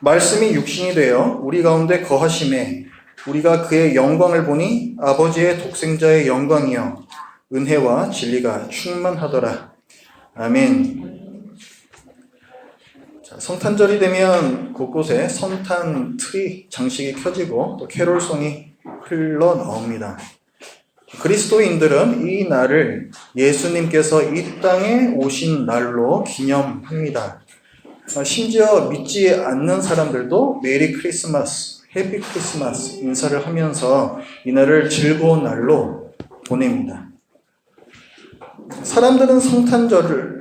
말씀이 육신이 되어 우리 가운데 거하심에 우리가 그의 영광을 보니 아버지의 독생자의 영광이요 은혜와 진리가 충만하더라. 아멘. 자, 성탄절이 되면 곳곳에 성탄 트리 장식이 켜지고 또 캐롤송이 흘러나옵니다. 그리스도인들은 이 날을 예수님께서 이 땅에 오신 날로 기념합니다. 심지어 믿지 않는 사람들도 메리 크리스마스, 해피 크리스마스 인사를 하면서 이 날을 즐거운 날로 보냅니다. 사람들은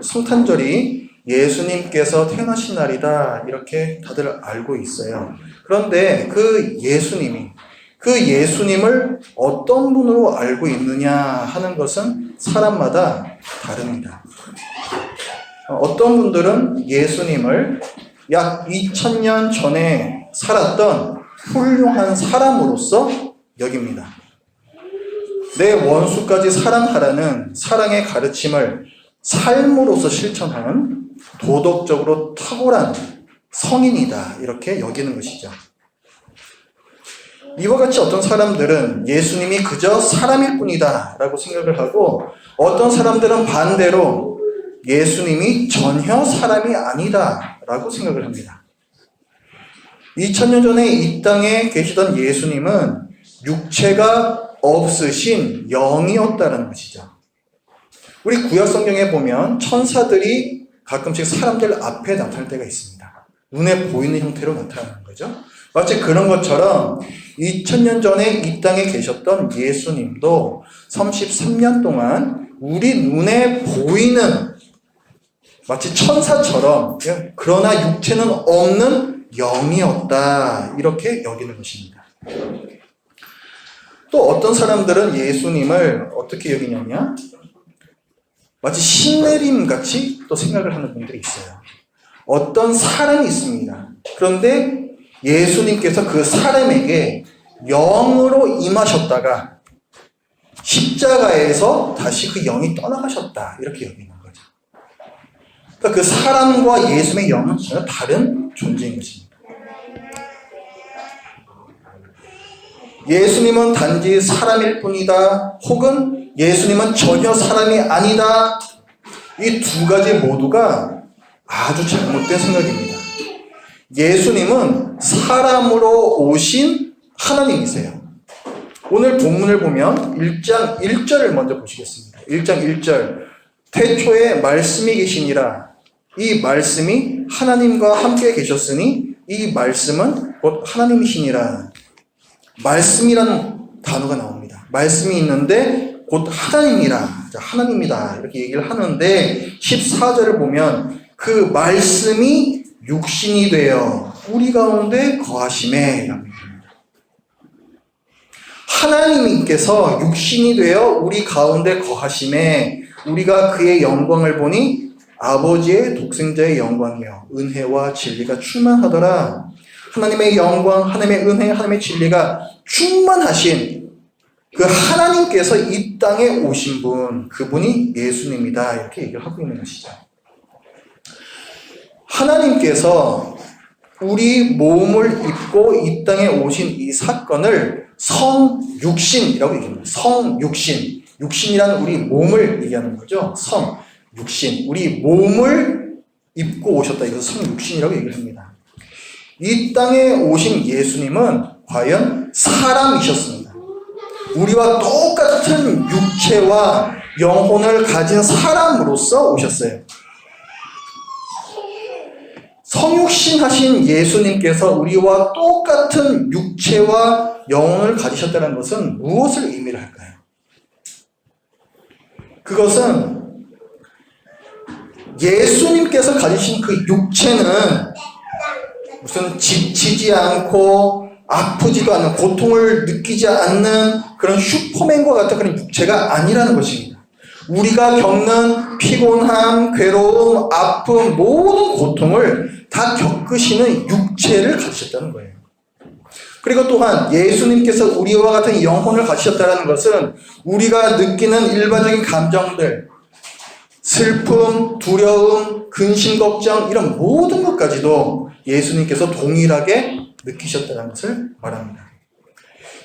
성탄절이 예수님께서 태어나신 날이다 이렇게 다들 알고 있어요. 그런데 그 예수님을 어떤 분으로 알고 있느냐 하는 것은 사람마다 다릅니다. 어떤 분들은 예수님을 약 2000년 전에 살았던 훌륭한 사람으로서 여깁니다. 내 원수까지 사랑하라는 사랑의 가르침을 삶으로서 실천하는 도덕적으로 탁월한 성인이다 이렇게 여기는 것이죠. 이와 같이 어떤 사람들은 예수님이 그저 사람일 뿐이다 라고 생각을 하고, 어떤 사람들은 반대로 예수님이 전혀 사람이 아니다 라고 생각을 합니다. 2000년 전에 이 땅에 계시던 예수님은 육체가 없으신 영이었다는 것이죠. 우리 구약 성경에 보면 천사들이 가끔씩 사람들 앞에 나타날 때가 있습니다. 눈에 보이는 형태로 나타나는 거죠. 마치 그런 것처럼 2000년 전에 이 땅에 계셨던 예수님도 33년 동안 우리 눈에 보이는 마치 천사처럼 그러나 육체는 없는 영이었다 이렇게 여기는 것입니다. 또 어떤 사람들은 예수님을 어떻게 여기냐면 마치 신내림같이 또 생각을 하는 분들이 있어요. 어떤 사람이 있습니다. 그런데 예수님께서 그 사람에게 영으로 임하셨다가 십자가에서 다시 그 영이 떠나가셨다 이렇게 여기는 거죠. 그러니까 그 사람과 예수님의 영은 전혀 다른 존재인 것입니다. 예수님은 단지 사람일 뿐이다, 혹은 예수님은 전혀 사람이 아니다, 이 두 가지 모두가 아주 잘못된 생각입니다. 예수님은 사람으로 오신 하나님이세요. 오늘 본문을 보면 1장 1절을 먼저 보시겠습니다. 1장 1절 태초에 말씀이 계시니라. 이 말씀이 하나님과 함께 계셨으니 이 말씀은 곧 하나님이시니라. 말씀이라는 단어가 나옵니다. 말씀이 있는데 곧 하나님이라, 하나님이다 이렇게 얘기를 하는데 14절을 보면 그 말씀이 육신이 되어 우리 가운데 거하심에 라고 얘기합니다. 하나님께서 육신이 되어 우리 가운데 거하심에 우리가 그의 영광을 보니 아버지의 독생자의 영광이요 은혜와 진리가 충만하더라. 하나님의 영광, 하나님의 은혜, 하나님의 진리가 충만하신 그 하나님께서 이 땅에 오신 분, 그분이 예수님이다 이렇게 얘기를 하고 있는 것이죠. 하나님께서 우리 몸을 입고 이 땅에 오신 이 사건을 성육신이라고 얘기합니다. 성육신. 육신이란 우리 몸을 얘기하는 거죠. 성육신. 우리 몸을 입고 오셨다. 이것을 성육신이라고 얘기를 합니다. 이 땅에 오신 예수님은 과연 사람이셨습니다. 우리와 똑같은 육체와 영혼을 가진 사람으로서 오셨어요. 성육신하신 예수님께서 우리와 똑같은 육체와 영혼을 가지셨다는 것은 무엇을 의미를 할까요? 그것은 예수님께서 가지신 그 육체는 무슨 지치지 않고 아프지도 않은, 고통을 느끼지 않는 그런 슈퍼맨과 같은 그런 육체가 아니라는 것입니다. 우리가 겪는 피곤함, 괴로움, 아픔, 모든 고통을 다 겪으시는 육체를 가지셨다는 거예요. 그리고 또한 예수님께서 우리와 같은 영혼을 가지셨다는 것은 우리가 느끼는 일반적인 감정들, 슬픔, 두려움, 근심, 걱정 이런 모든 것까지도 예수님께서 동일하게 느끼셨다는 것을 말합니다.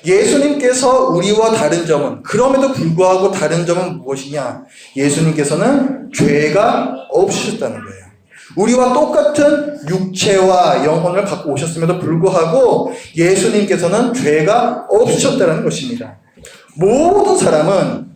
예수님께서 우리와 다른 점은, 그럼에도 불구하고 다른 점은 무엇이냐? 예수님께서는 죄가 없으셨다는 거예요. 우리와 똑같은 육체와 영혼을 갖고 오셨음에도 불구하고 예수님께서는 죄가 없으셨다는 것입니다. 모든 사람은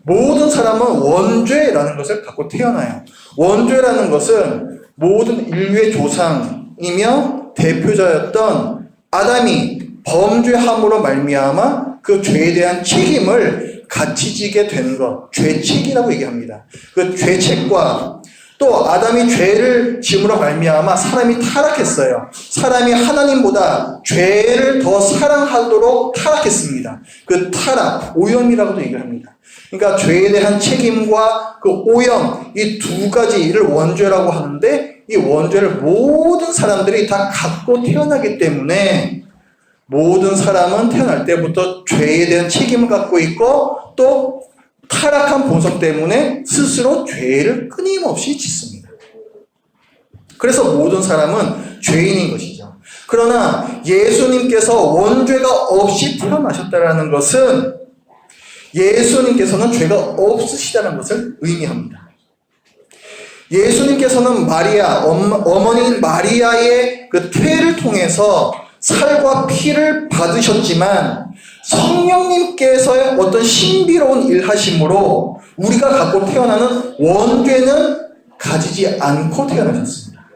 원죄라는 것을 갖고 태어나요. 원죄라는 것은 모든 인류의 조상이며 대표자였던 아담이 범죄함으로 말미암아 그 죄에 대한 책임을 같이 지게 된 것, 죄책이라고 얘기합니다. 그 죄책과 또 아담이 죄를 지음으로 말미암아 사람이 타락했어요. 사람이 하나님보다 죄를 더 사랑하도록 타락했습니다. 그 타락, 오염이라고도 얘기합니다. 그러니까 죄에 대한 책임과 그 오염, 이 두 가지를 원죄라고 하는데, 이 원죄를 모든 사람들이 다 갖고 태어나기 때문에 모든 사람은 태어날 때부터 죄에 대한 책임을 갖고 있고 또 타락한 본성 때문에 스스로 죄를 끊임없이 짓습니다. 그래서 모든 사람은 죄인인 것이죠. 그러나 예수님께서 원죄가 없이 태어나셨다는 것은 예수님께서는 죄가 없으시다는 것을 의미합니다. 예수님께서는 마리아, 어머니인 마리아의 그 퇴를 통해서 살과 피를 받으셨지만 성령님께서의 어떤 신비로운 일하심으로 우리가 갖고 태어나는 원죄는 가지지 않고 태어나셨습니다.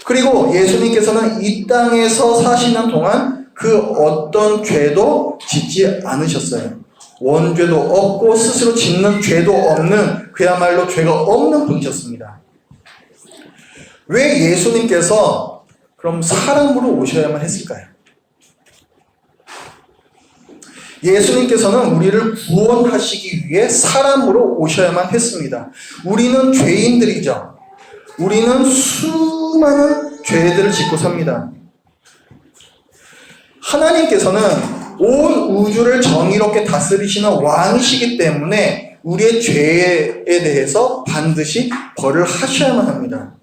그리고 예수님께서는 이 땅에서 사시는 동안 그 어떤 죄도 짓지 않으셨어요. 원죄도 없고 스스로 짓는 죄도 없는, 그야말로 죄가 없는 분이셨습니다. 왜 예수님께서 그럼 사람으로 오셔야만 했을까요? 예수님께서는 우리를 구원하시기 위해 사람으로 오셔야만 했습니다. 우리는 죄인들이죠. 우리는 수많은 죄들을 짓고 삽니다. 하나님께서는 온 우주를 정의롭게 다스리시는 왕이시기 때문에 우리의 죄에 대해서 반드시 벌을 하셔야만 합니다.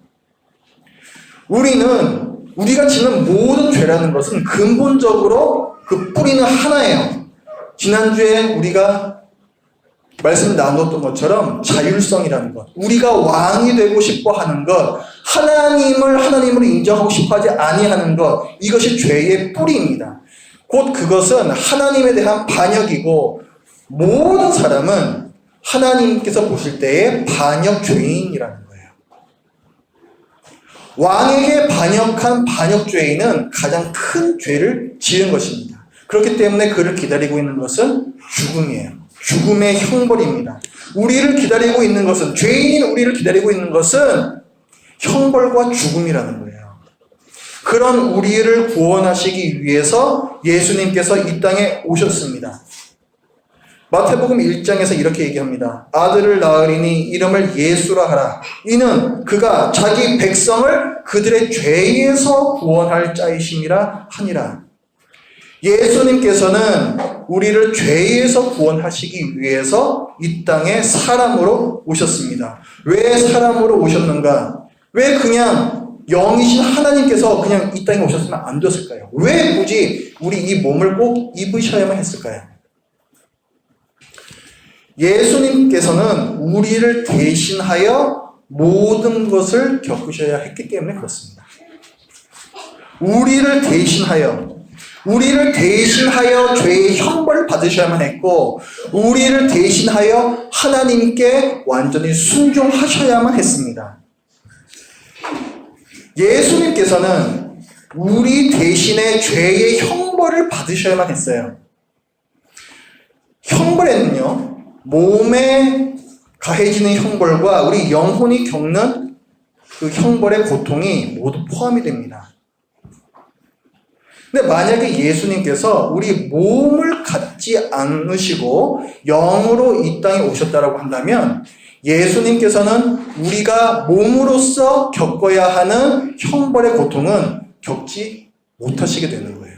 우리가 짓는 모든 죄라는 것은 근본적으로 그 뿌리는 하나예요. 지난주에 우리가 말씀 나눴던 것처럼 자율성이라는 것, 우리가 왕이 되고 싶어 하는 것, 하나님으로 인정하고 싶어 하지 아니하는 것, 이것이 죄의 뿌리입니다. 곧 그것은 하나님에 대한 반역이고 모든 사람은 하나님께서 보실 때의 반역 죄인이라는 거예요. 왕에게 반역한 반역 죄인은 가장 큰 죄를 지은 것입니다. 그렇기 때문에 그를 기다리고 있는 것은 죽음이에요. 죽음의 형벌입니다. 죄인인 우리를 기다리고 있는 것은 형벌과 죽음이라는 거예요. 그런 우리를 구원하시기 위해서 예수님께서 이 땅에 오셨습니다. 마태복음 1장에서 이렇게 얘기합니다. 아들을 낳으리니 이름을 예수라 하라. 이는 그가 자기 백성을 그들의 죄에서 구원할 자이심이라 하니라. 예수님께서는 우리를 죄에서 구원하시기 위해서 이 땅에 사람으로 오셨습니다. 왜 사람으로 오셨는가? 왜 그냥 영이신 하나님께서 그냥 이 땅에 오셨으면 안 됐을까요? 왜 굳이 우리 이 몸을 꼭 입으셔야만 했을까요? 예수님께서는 우리를 대신하여 모든 것을 겪으셔야 했기 때문에 그렇습니다. 우리를 대신하여 죄의 형벌을 받으셔야만 했고, 우리를 대신하여 하나님께 완전히 순종하셔야만 했습니다. 예수님께서는 우리 대신에 죄의 형벌을 받으셔야만 했어요. 형벌에는요, 몸에 가해지는 형벌과 우리 영혼이 겪는 그 형벌의 고통이 모두 포함이 됩니다. 근데 만약에 예수님께서 우리 몸을 갖지 않으시고 영으로 이 땅에 오셨다라고 한다면 예수님께서는 우리가 몸으로서 겪어야 하는 형벌의 고통은 겪지 못하시게 되는 거예요.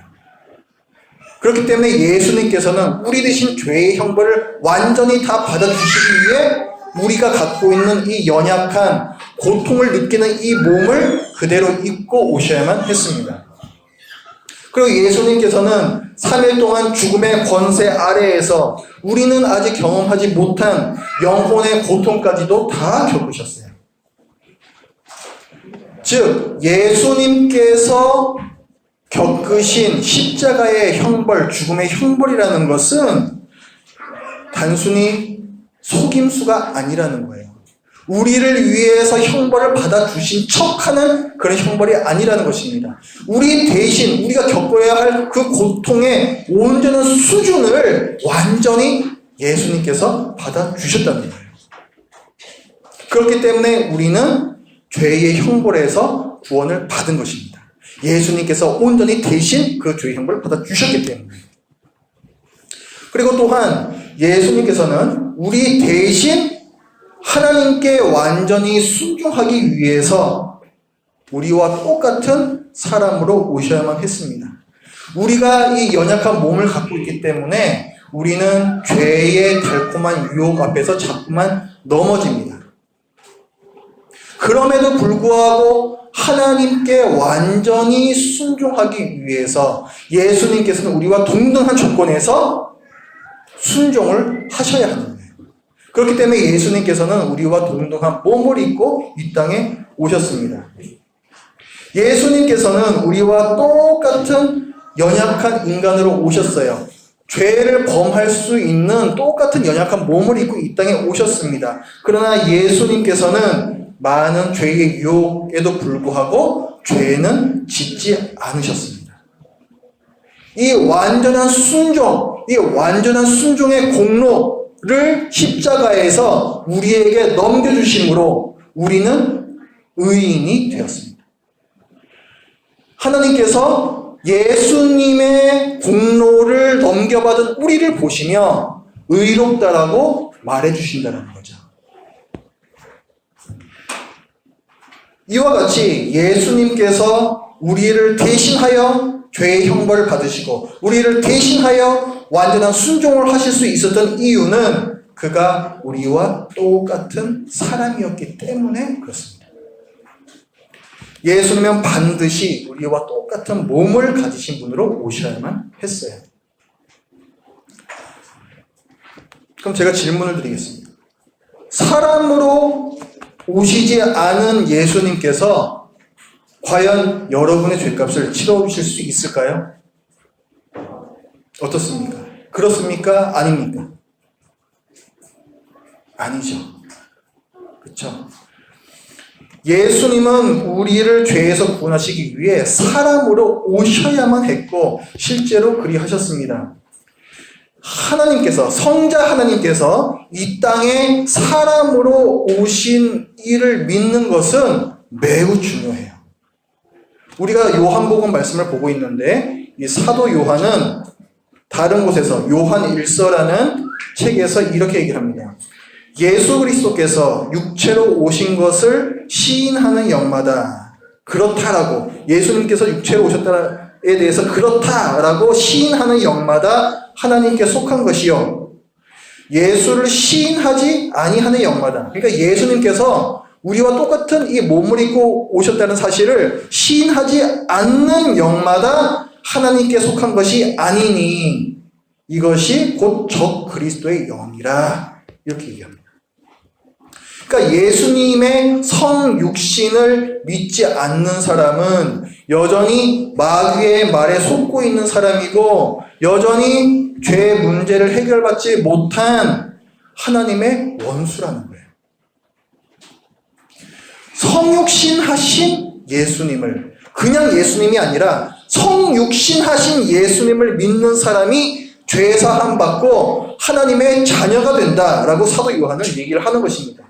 그렇기 때문에 예수님께서는 우리 대신 죄의 형벌을 완전히 다 받아주시기 위해 우리가 갖고 있는 이 연약한 고통을 느끼는 이 몸을 그대로 입고 오셔야만 했습니다. 그리고 예수님께서는 3일 동안 죽음의 권세 아래에서 우리는 아직 경험하지 못한 영혼의 고통까지도 다 겪으셨어요. 즉 예수님께서 겪으신 십자가의 형벌, 죽음의 형벌이라는 것은 단순히 속임수가 아니라는 거예요. 우리를 위해서 형벌을 받아주신 척하는 그런 형벌이 아니라는 것입니다. 우리 대신 우리가 겪어야 할 그 고통의 온전한 수준을 완전히 예수님께서 받아주셨다는 거예요. 그렇기 때문에 우리는 죄의 형벌에서 구원을 받은 것입니다. 예수님께서 온전히 대신 그 죄의 형벌을 받아주셨기 때문에. 그리고 또한 예수님께서는 우리 대신 하나님께 완전히 순종하기 위해서 우리와 똑같은 사람으로 오셔야만 했습니다. 우리가 이 연약한 몸을 갖고 있기 때문에 우리는 죄의 달콤한 유혹 앞에서 자꾸만 넘어집니다. 그럼에도 불구하고 하나님께 완전히 순종하기 위해서 예수님께서는 우리와 동등한 조건에서 순종을 하셔야 하는 거예요. 그렇기 때문에 예수님께서는 우리와 동등한 몸을 입고 이 땅에 오셨습니다. 예수님께서는 우리와 똑같은 연약한 인간으로 오셨어요. 죄를 범할 수 있는 똑같은 연약한 몸을 입고 이 땅에 오셨습니다. 그러나 예수님께서는 많은 죄의 유혹에도 불구하고 죄는 짓지 않으셨습니다. 이 완전한 순종, 이 완전한 순종의 공로를 십자가에서 우리에게 넘겨주심으로 우리는 의인이 되었습니다. 하나님께서 예수님의 공로를 넘겨받은 우리를 보시며 의롭다라고 말해주신다는 거죠. 이와 같이 예수님께서 우리를 대신하여 죄의 형벌을 받으시고 우리를 대신하여 완전한 순종을 하실 수 있었던 이유는 그가 우리와 똑같은 사람이었기 때문에 그렇습니다. 예수님은 반드시 우리와 똑같은 몸을 가지신 분으로 오셔야만 했어요. 그럼 제가 질문을 드리겠습니다. 사람으로 오시지 않은 예수님께서 과연 여러분의 죄값을 치러주실 수 있을까요? 어떻습니까? 그렇습니까? 아닙니까? 아니죠. 그렇죠? 예수님은 우리를 죄에서 구원하시기 위해 사람으로 오셔야만 했고 실제로 그리하셨습니다. 하나님께서, 성자 하나님께서 이 땅에 사람으로 오신 이를 믿는 것은 매우 중요해요. 우리가 요한복음 말씀을 보고 있는데 이 사도 요한은 다른 곳에서 요한 1서라는 책에서 이렇게 얘기를 합니다. 예수 그리스도께서 육체로 오신 것을 시인하는 영마다 그렇다라고, 예수님께서 육체로 오셨다에 대해서 그렇다라고 시인하는 영마다 하나님께 속한 것이요 예수를 시인하지 아니하는 영마다, 그러니까 예수님께서 우리와 똑같은 이 몸을 입고 오셨다는 사실을 시인하지 않는 영마다 하나님께 속한 것이 아니니 이것이 곧 적 그리스도의 영이라, 이렇게 얘기합니다. 그러니까 예수님의 성육신을 믿지 않는 사람은 여전히 마귀의 말에 속고 있는 사람이고 여전히 죄의 문제를 해결받지 못한 하나님의 원수라는 거예요. 성육신 하신 예수님을, 그냥 예수님이 아니라 성육신 하신 예수님을 믿는 사람이 죄사함 받고 하나님의 자녀가 된다라고 사도 요한은 얘기를 하는 것입니다.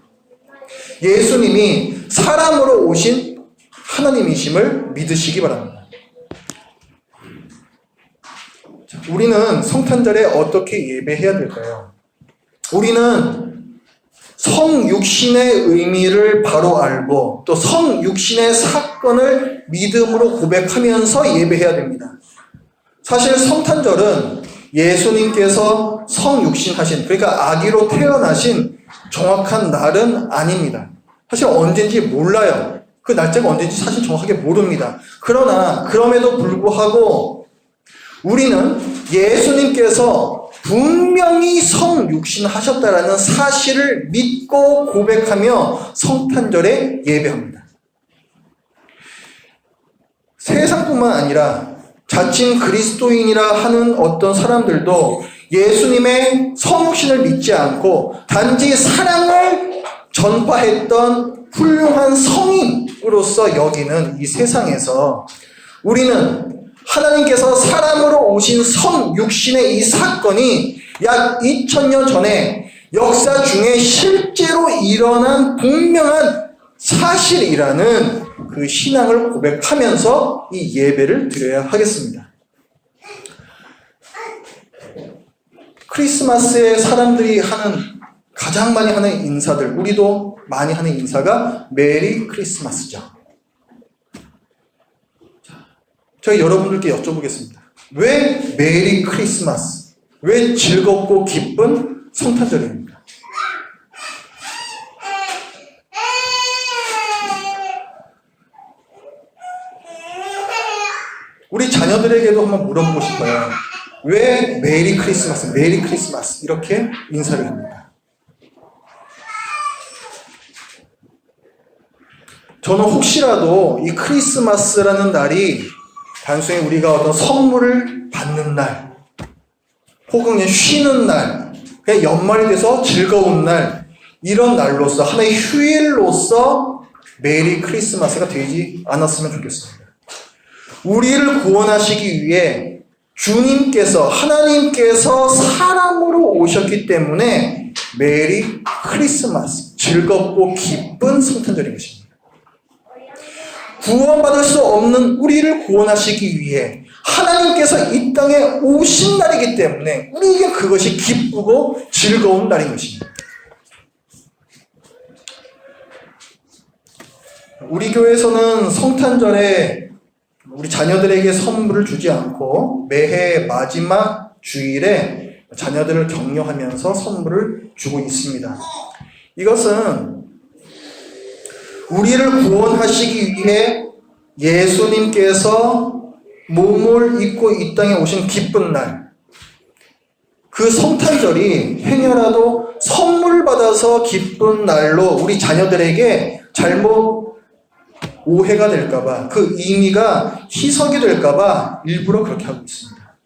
예수님이 사람으로 오신 하나님이심을 믿으시기 바랍니다. 자, 우리는 성탄절에 어떻게 예배해야 될까요? 우리는 성육신의 의미를 바로 알고 또 성육신의 사건을 믿음으로 고백하면서 예배해야 됩니다. 사실 성탄절은 예수님께서 성육신하신, 그러니까 아기로 태어나신 정확한 날은 아닙니다. 사실 언제인지 몰라요. 그 날짜가 언제인지 사실 정확하게 모릅니다. 그러나 그럼에도 불구하고 우리는 예수님께서 분명히 성육신하셨다라는 사실을 믿고 고백하며 성탄절에 예배합니다. 세상뿐만 아니라 자칭 그리스도인이라 하는 어떤 사람들도 예수님의 성육신을 믿지 않고 단지 사랑을 전파했던 훌륭한 성인으로서 여기는 이 세상에서 우리는 하나님께서 사람으로 오신 성육신의 이 사건이 약 2000년 전에 역사 중에 실제로 일어난 분명한 사실이라는 그 신앙을 고백하면서 이 예배를 드려야 하겠습니다. 크리스마스에 사람들이 가장 많이 하는 인사들, 우리도 많이 하는 인사가 메리 크리스마스죠. 제가 여러분들께 여쭤보겠습니다. 왜 메리 크리스마스? 왜 즐겁고 기쁜 성탄절입니까? 우리 자녀들에게도 한번 물어보고 싶어요. 왜 메리 크리스마스, 메리 크리스마스 이렇게 인사를 합니다. 저는 혹시라도 이 크리스마스라는 날이 단순히 우리가 어떤 선물을 받는 날, 혹은 그냥 쉬는 날, 그냥 연말이 돼서 즐거운 날, 이런 날로서, 하나의 휴일로서 메리 크리스마스가 되지 않았으면 좋겠습니다. 우리를 구원하시기 위해 주님께서, 하나님께서 사람으로 오셨기 때문에 메리 크리스마스, 즐겁고 기쁜 성탄절인 것입니다. 구원받을 수 없는 우리를 구원하시기 위해 하나님께서 이 땅에 오신 날이기 때문에 우리에게 그것이 기쁘고 즐거운 날인 것입니다. 우리 교회에서는 성탄절에 우리 자녀들에게 선물을 주지 않고 매해 마지막 주일에 자녀들을 격려하면서 선물을 주고 있습니다. 이것은 우리를 구원하시기 위해 예수님께서 몸을 입고 이 땅에 오신 기쁜 날, 그 성탄절이 행여라도 선물 받아서 기쁜 날로 우리 자녀들에게 잘못 오해가 될까봐, 그 의미가 희석이 될까봐 일부러 그렇게 하고 있습니다.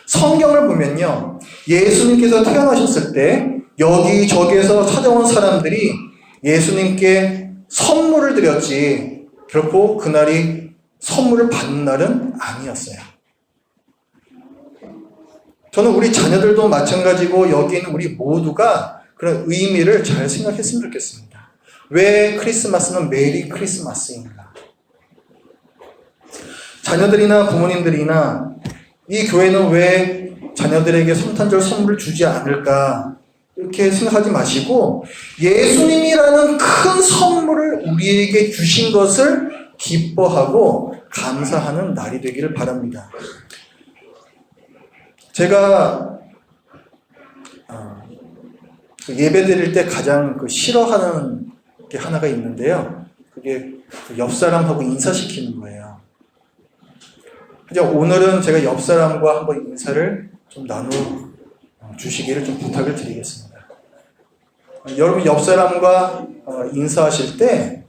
성경을 보면요, 예수님께서 태어나셨을 때 여기저기에서 찾아온 사람들이 예수님께 선물을 드렸지 결코 그날이 선물을 받는 날은 아니었어요. 저는 우리 자녀들도 마찬가지고 여기 있는 우리 모두가 그런 의미를 잘 생각했으면 좋겠습니다. 왜 크리스마스는 메리 크리스마스인가? 자녀들이나 부모님들이나 이 교회는 왜 자녀들에게 성탄절 선물을 주지 않을까? 이렇게 생각하지 마시고 예수님이라는 큰 선물을 우리에게 주신 것을 기뻐하고 감사하는 날이 되기를 바랍니다. 제가 예배 드릴 때 가장 싫어하는 게 하나가 있는데요. 그게 옆 사람하고 인사시키는 거예요. 오늘은 제가 옆 사람과 한번 인사를 좀 나눠 주시기를 좀 부탁을 드리겠습니다. 여러분 옆 사람과 인사하실 때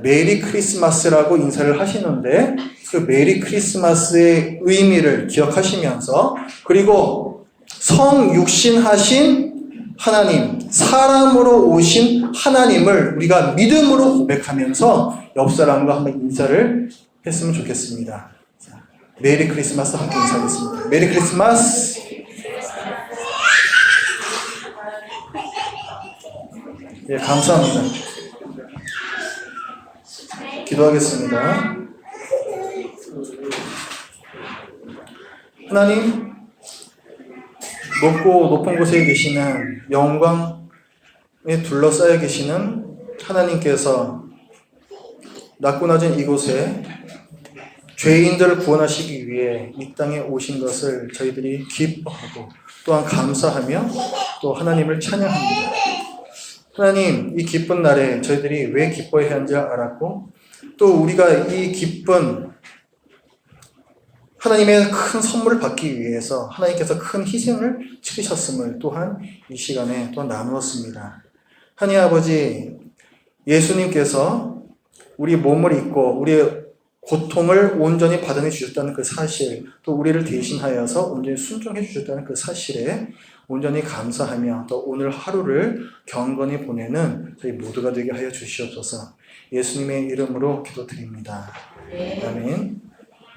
메리 크리스마스라고 인사를 하시는데 그 메리 크리스마스의 의미를 기억하시면서 그리고 성육신하신 하나님, 사람으로 오신 하나님을 우리가 믿음으로 고백하면서 옆 사람과 한번 인사를 했으면 좋겠습니다. 메리 크리스마스 함께 인사하겠습니다. 메리 크리스마스. 예, 감사합니다. 기도하겠습니다. 하나님, 높고 높은 곳에 계시는 영광에 둘러싸여 계시는 하나님께서 낮고 낮은 이곳에 죄인들을 구원하시기 위해 이 땅에 오신 것을 저희들이 기뻐하고 또한 감사하며 또 하나님을 찬양합니다. 하나님, 이 기쁜 날에 저희들이 왜 기뻐해야 하는지 알았고 또 우리가 이 기쁜 하나님의 큰 선물을 받기 위해서 하나님께서 큰 희생을 치르셨음을 또한 이 시간에 또 나누었습니다. 하나님 아버지, 예수님께서 우리 몸을 입고 우리의 고통을 온전히 받아내 주셨다는 그 사실, 또 우리를 대신하여서 온전히 순종해 주셨다는 그 사실에 온전히 감사하며 또 오늘 하루를 경건히 보내는 저희 모두가 되게 하여 주시옵소서. 예수님의 이름으로 기도드립니다. 아멘.